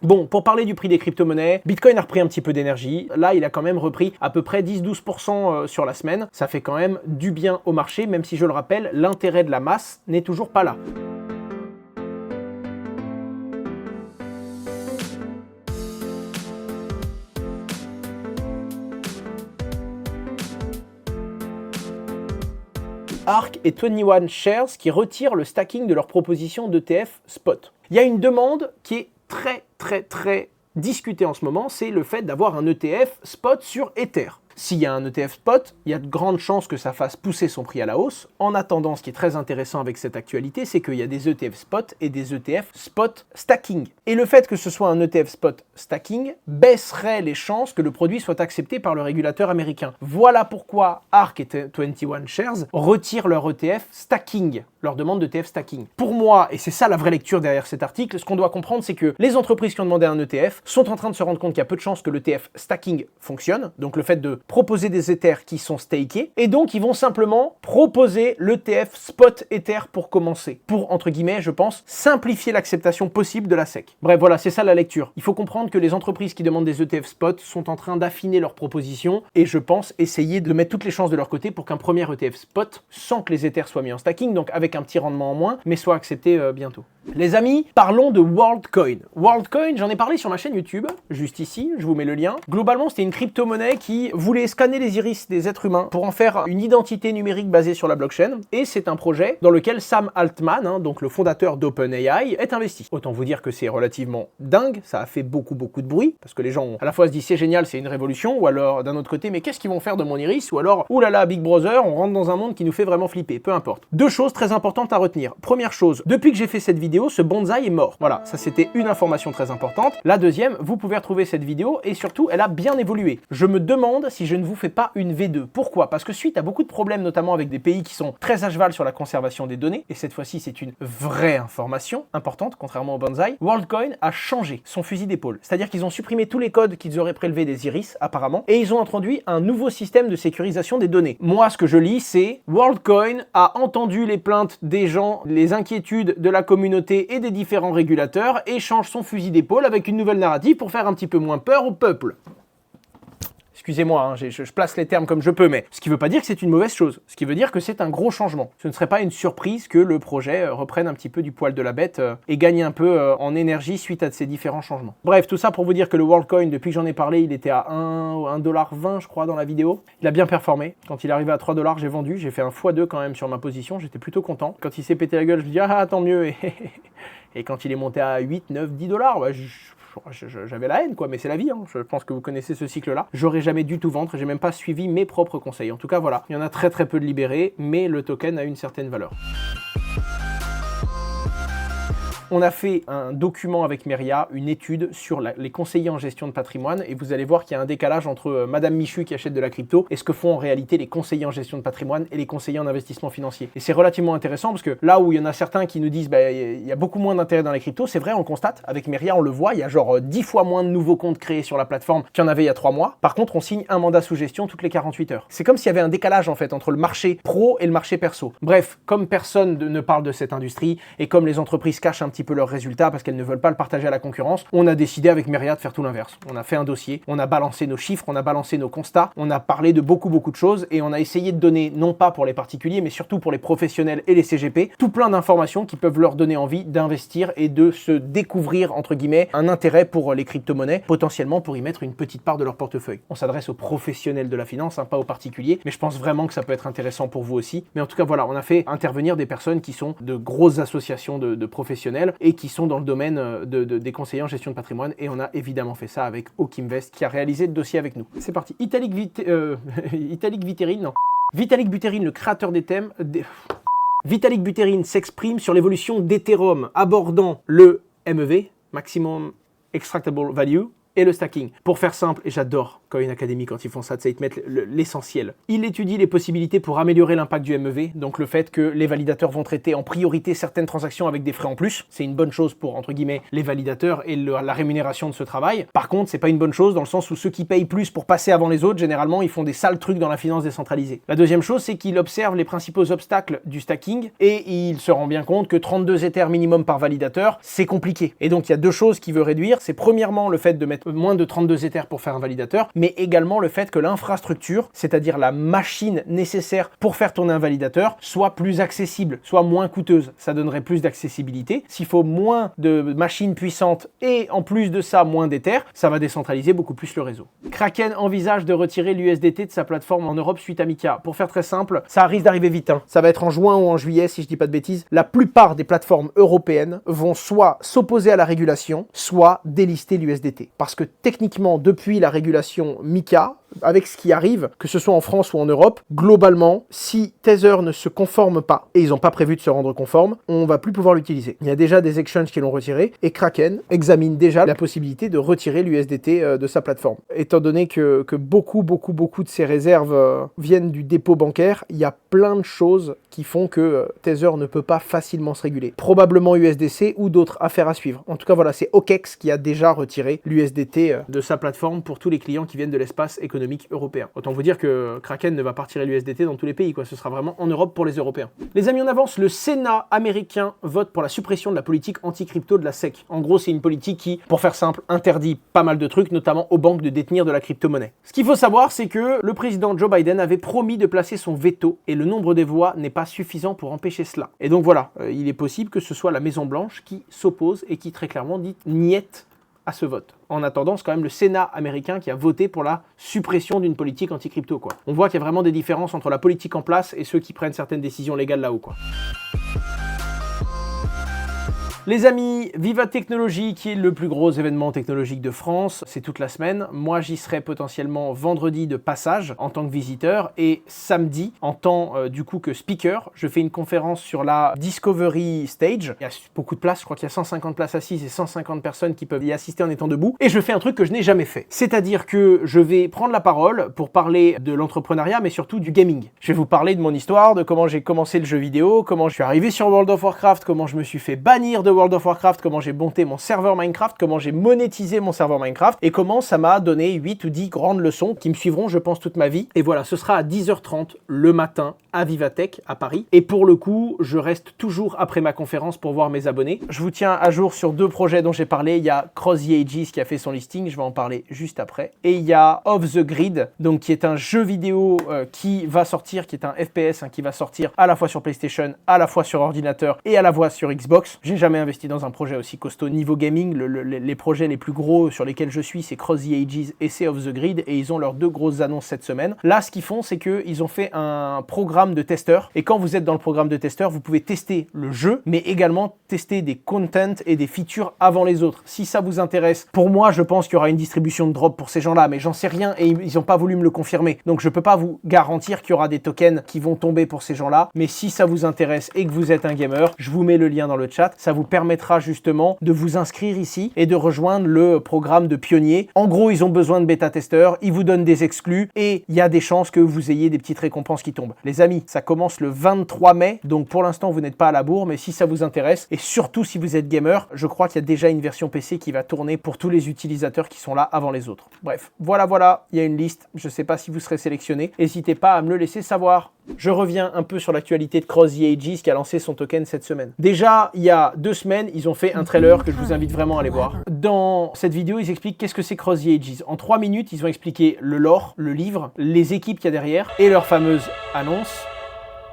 Bon, pour parler du prix des crypto-monnaies, Bitcoin a repris un petit peu d'énergie. Là, il a quand même repris à peu près 10-12% sur la semaine. Ça fait quand même du bien au marché, même si je le rappelle, l'intérêt de la masse n'est toujours pas là. ARK et 21 Shares qui retirent le stacking de leur proposition d'ETF spot. Il y a une demande qui est très discutée en ce moment, c'est le fait d'avoir un ETF spot sur Ether. S'il y a un ETF spot, il y a de grandes chances que ça fasse pousser son prix à la hausse. En attendant, ce qui est très intéressant avec cette actualité, c'est qu'il y a des ETF spot et des ETF spot stacking. Et le fait que ce soit un ETF spot stacking baisserait les chances que le produit soit accepté par le régulateur américain. Voilà pourquoi ARK et 21 Shares retirent leur ETF stacking, leur demande d'ETF stacking. Pour moi, et c'est ça la vraie lecture derrière cet article, ce qu'on doit comprendre, c'est que les entreprises qui ont demandé un ETF sont en train de se rendre compte qu'il y a peu de chances que l'ETF stacking fonctionne, donc le fait de proposer des Ethers qui sont stakés, et donc ils vont simplement proposer l'ETF spot Ether pour commencer, pour, entre guillemets, je pense, simplifier l'acceptation possible de la SEC. Bref, voilà, c'est ça la lecture. Il faut comprendre que les entreprises qui demandent des ETF spot sont en train d'affiner leurs propositions, et je pense essayer de mettre toutes les chances de leur côté pour qu'un premier ETF spot, sans que les Ethers soient mis en stacking, donc avec un petit rendement en moins, mais soit accepté bientôt. Les amis, parlons de WorldCoin. WorldCoin, j'en ai parlé sur ma chaîne YouTube, juste ici, je vous mets le lien. Globalement, c'était une crypto-monnaie qui voulait scanner les iris des êtres humains pour en faire une identité numérique basée sur la blockchain, et c'est un projet dans lequel Sam Altman, donc le fondateur d'OpenAI, est investi. Autant vous dire que c'est relativement dingue, ça a fait beaucoup de bruit, parce que les gens ont à la fois se disent c'est génial, c'est une révolution, ou alors d'un autre côté, mais qu'est-ce qu'ils vont faire de mon iris, ou alors, oulala, Big Brother, on rentre dans un monde qui nous fait vraiment flipper, peu importe. Deux choses très importantes à retenir. Première chose, depuis que j'ai fait cette vidéo, ce bonsaï est mort. Voilà, ça c'était une information très importante. La deuxième, vous pouvez retrouver cette vidéo et surtout, elle a bien évolué. Je me demande si je ne vous fais pas une V2. Pourquoi? Parce que suite à beaucoup de problèmes, notamment avec des pays qui sont très à cheval sur la conservation des données, et cette fois-ci c'est une vraie information importante, contrairement au bonsaï, WorldCoin a changé son fusil d'épaule. C'est-à-dire qu'ils ont supprimé tous les codes qu'ils auraient prélevés des iris, apparemment, et ils ont introduit un nouveau système de sécurisation des données. Moi, ce que je lis, c'est WorldCoin a entendu les plaintes des gens, les inquiétudes de la communauté et des différents régulateurs, et change son fusil d'épaule avec une nouvelle narrative pour faire un petit peu moins peur au peuple. Excusez-moi, hein, je place les termes comme je peux, mais ce qui ne veut pas dire que c'est une mauvaise chose. Ce qui veut dire que c'est un gros changement. Ce ne serait pas une surprise que le projet reprenne un petit peu du poil de la bête et gagne un peu en énergie suite à ces différents changements. Bref, tout ça pour vous dire que le WorldCoin, depuis que j'en ai parlé, il était à 1,20$ je crois dans la vidéo. Il a bien performé. Quand il est arrivé à 3$, j'ai vendu. J'ai fait un x2 quand même sur ma position. J'étais plutôt content. Quand il s'est pété la gueule, je me dis ah tant mieux. Et quand il est monté à 8, 9, 10$, bah, j'avais la haine, quoi, mais c'est la vie, hein. Je pense que vous connaissez ce cycle-là. J'aurais jamais dû tout vendre, j'ai même pas suivi mes propres conseils. En tout cas, voilà, il y en a très peu de libérés, mais le token a une certaine valeur. On a fait un document avec Meria, une étude sur les conseillers en gestion de patrimoine, et vous allez voir qu'il y a un décalage entre Madame Michu qui achète de la crypto et ce que font en réalité les conseillers en gestion de patrimoine et les conseillers en investissement financier. Et c'est relativement intéressant parce que là où il y en a certains qui nous disent il y a beaucoup moins d'intérêt dans les cryptos, c'est vrai, on constate, avec Meria on le voit, il y a genre 10 fois moins de nouveaux comptes créés sur la plateforme qu'il y en avait il y a 3 mois. Par contre, on signe un mandat sous gestion toutes les 48 heures. C'est comme s'il y avait un décalage en fait entre le marché pro et le marché perso. Bref, comme personne ne parle de cette industrie et comme les entreprises cachent un petit peu leurs résultats parce qu'elles ne veulent pas le partager à la concurrence, on a décidé avec Meria de faire tout l'inverse. On a fait un dossier, on a balancé nos chiffres, on a balancé nos constats, on a parlé de beaucoup de choses et on a essayé de donner, non pas pour les particuliers, mais surtout pour les professionnels et les CGP, tout plein d'informations qui peuvent leur donner envie d'investir et de se découvrir, entre guillemets, un intérêt pour les crypto-monnaies, potentiellement pour y mettre une petite part de leur portefeuille. On s'adresse aux professionnels de la finance, hein, pas aux particuliers, mais je pense vraiment que ça peut être intéressant pour vous aussi. Mais en tout cas, voilà, on a fait intervenir des personnes qui sont de grosses associations de professionnels et qui sont dans le domaine des conseillers en gestion de patrimoine, et on a évidemment fait ça avec Oakimvest qui a réalisé le dossier avec nous. C'est parti. Vitalik Buterin, le créateur des thèmes... Vitalik Buterin s'exprime sur l'évolution d'Ethereum, abordant le MEV, Maximum Extractable Value, et le stacking. Pour faire simple, et j'adore Coin Academy quand ils font ça, ils te mettent l'essentiel. Il étudie les possibilités pour améliorer l'impact du MEV, donc le fait que les validateurs vont traiter en priorité certaines transactions avec des frais en plus. C'est une bonne chose pour, entre guillemets, les validateurs et la rémunération de ce travail. Par contre, c'est pas une bonne chose dans le sens où ceux qui payent plus pour passer avant les autres, généralement, ils font des sales trucs dans la finance décentralisée. La deuxième chose, c'est qu'il observe les principaux obstacles du stacking et il se rend bien compte que 32 Ethers minimum par validateur, c'est compliqué. Et donc, il y a deux choses qu'il veut réduire. C'est premièrement le fait de mettre moins de 32 Ethers pour faire un validateur, mais également le fait que l'infrastructure, c'est-à-dire la machine nécessaire pour faire tourner un validateur, soit plus accessible, soit moins coûteuse. Ça donnerait plus d'accessibilité. S'il faut moins de machines puissantes et en plus de ça, moins d'Ethers, ça va décentraliser beaucoup plus le réseau. Kraken envisage de retirer l'USDT de sa plateforme en Europe suite à Mika. Pour faire très simple, ça risque d'arriver vite. Ça va être en juin ou en juillet, si je dis pas de bêtises. La plupart des plateformes européennes vont soit s'opposer à la régulation, soit délister l'USDT. Parce que techniquement, depuis la régulation Mika, avec ce qui arrive, que ce soit en France ou en Europe, globalement, si Tether ne se conforme pas, et ils n'ont pas prévu de se rendre conforme, on va plus pouvoir l'utiliser. Il y a déjà des exchanges qui l'ont retiré, et Kraken examine déjà la possibilité de retirer l'USDT de sa plateforme. Étant donné que beaucoup de ces réserves viennent du dépôt bancaire, il y a plein de choses qui font que Tether ne peut pas facilement se réguler. Probablement USDC ou d'autres affaires à suivre. En tout cas, voilà, c'est OKEx qui a déjà retiré l'USDT de sa plateforme pour tous les clients qui viennent de l'espace économique européen. Autant vous dire que Kraken ne va pas retirer l'USDT dans tous les pays, quoi. Ce sera vraiment en Europe pour les Européens. Les amis, on avance. Le Sénat américain vote pour la suppression de la politique anti-crypto de la SEC. En gros, c'est une politique qui, pour faire simple, interdit pas mal de trucs, notamment aux banques de détenir de la crypto-monnaie. Ce qu'il faut savoir, c'est que le président Joe Biden avait promis de placer son veto et le nombre de voix n'est pas suffisant pour empêcher cela. Et donc voilà, il est possible que ce soit la Maison-Blanche qui s'oppose et qui très clairement dit niet à ce vote. En attendant, c'est quand même le Sénat américain qui a voté pour la suppression d'une politique anti-crypto, quoi. On voit qu'il y a vraiment des différences entre la politique en place et ceux qui prennent certaines décisions légales là-haut, quoi. Les amis, Viva Technologies, qui est le plus gros événement technologique de France, c'est toute la semaine. Moi, j'y serai potentiellement vendredi de passage en tant que visiteur et samedi en tant du coup que speaker. Je fais une conférence sur la Discovery Stage. Il y a beaucoup de places, je crois qu'il y a 150 places assises et 150 personnes qui peuvent y assister en étant debout. Et je fais un truc que je n'ai jamais fait. C'est-à-dire que je vais prendre la parole pour parler de l'entrepreneuriat, mais surtout du gaming. Je vais vous parler de mon histoire, de comment j'ai commencé le jeu vidéo, comment je suis arrivé sur World of Warcraft, comment je me suis fait bannir de World of Warcraft, comment j'ai monté mon serveur Minecraft, comment j'ai monétisé mon serveur Minecraft et comment ça m'a donné 8 ou 10 grandes leçons qui me suivront, je pense, toute ma vie. Et voilà, ce sera à 10h30 le matin à Vivatech à Paris. Et pour le coup, je reste toujours après ma conférence pour voir mes abonnés. Je vous tiens à jour sur deux projets dont j'ai parlé. Il y a Cross the Ages qui a fait son listing, je vais en parler juste après. Et il y a Off the Grid, donc qui est un jeu vidéo qui va sortir, qui est un FPS, qui va sortir à la fois sur PlayStation, à la fois sur ordinateur et à la fois sur Xbox. J'ai jamais investi dans un projet aussi costaud niveau gaming. Les projets les plus gros sur lesquels je suis, c'est Cross the Ages et c'est Off the Grid, et ils ont leurs deux grosses annonces cette semaine. Là, ce qu'ils font, c'est qu'ils ont fait un programme de testeurs, et quand vous êtes dans le programme de testeurs, vous pouvez tester le jeu, mais également tester des contents et des features avant les autres. Si ça vous intéresse, pour moi, je pense qu'il y aura une distribution de drop pour ces gens-là, mais j'en sais rien et ils n'ont pas voulu me le confirmer. Donc je peux pas vous garantir qu'il y aura des tokens qui vont tomber pour ces gens-là, mais si ça vous intéresse et que vous êtes un gamer, je vous mets le lien dans le chat. Ça vous permettra justement de vous inscrire ici et de rejoindre le programme de pionniers. En gros, ils ont besoin de bêta-testeurs, ils vous donnent des exclus et il y a des chances que vous ayez des petites récompenses qui tombent. Les amis, ça commence le 23 mai, donc pour l'instant, vous n'êtes pas à la bourre, mais si ça vous intéresse, et surtout si vous êtes gamer, je crois qu'il y a déjà une version PC qui va tourner pour tous les utilisateurs qui sont là avant les autres. Bref, voilà, il y a une liste, je ne sais pas si vous serez sélectionné, n'hésitez pas à me le laisser savoir. Je reviens un peu sur l'actualité de Cross the Ages qui a lancé son token cette semaine. Déjà, il y a 2 semaines, ils ont fait un trailer que je vous invite vraiment à aller voir. Dans cette vidéo, ils expliquent qu'est-ce que c'est Cross the Ages. En 3 minutes, ils ont expliqué le lore, le livre, les équipes qu'il y a derrière et leur fameuse annonce.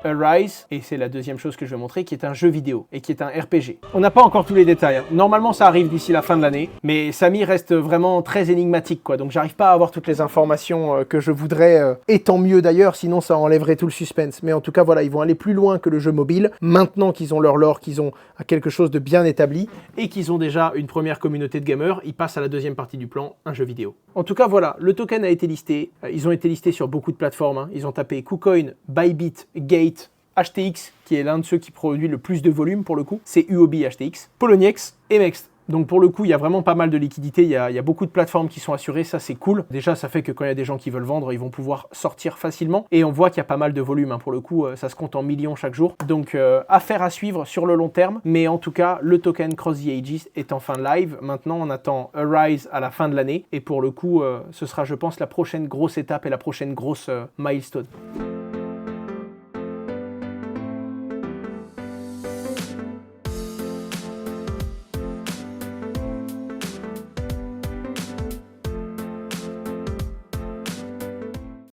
Arise, et c'est la deuxième chose que je vais montrer, qui est un jeu vidéo et qui est un RPG. On n'a pas encore tous les détails. Normalement, ça arrive d'ici la fin de l'année, mais Samy reste vraiment très énigmatique, quoi. Donc, j'arrive pas à avoir toutes les informations que je voudrais, et tant mieux d'ailleurs, sinon ça enlèverait tout le suspense. Mais en tout cas, voilà, ils vont aller plus loin que le jeu mobile, maintenant qu'ils ont leur lore, qu'ils ont quelque chose de bien établi, et qu'ils ont déjà une première communauté de gamers, ils passent à la deuxième partie du plan, un jeu vidéo. En tout cas, voilà, le token a été listé. Ils ont été listés sur beaucoup de plateformes. Ils ont tapé KuCoin, Bybit, Gate, HTX, qui est l'un de ceux qui produit le plus de volume pour le coup, c'est UOB HTX, Poloniex et Mext. Donc pour le coup, il y a vraiment pas mal de liquidités, il y a beaucoup de plateformes qui sont assurées, ça c'est cool. Déjà, ça fait que quand il y a des gens qui veulent vendre, ils vont pouvoir sortir facilement. Et on voit qu'il y a pas mal de volume, hein. Pour le coup, ça se compte en millions chaque jour. Donc affaire à suivre sur le long terme. Mais en tout cas, le token Cross the Ages est enfin live. Maintenant, on attend Arise à la fin de l'année. Et pour le coup, ce sera, je pense, la prochaine grosse étape et la prochaine grosse milestone.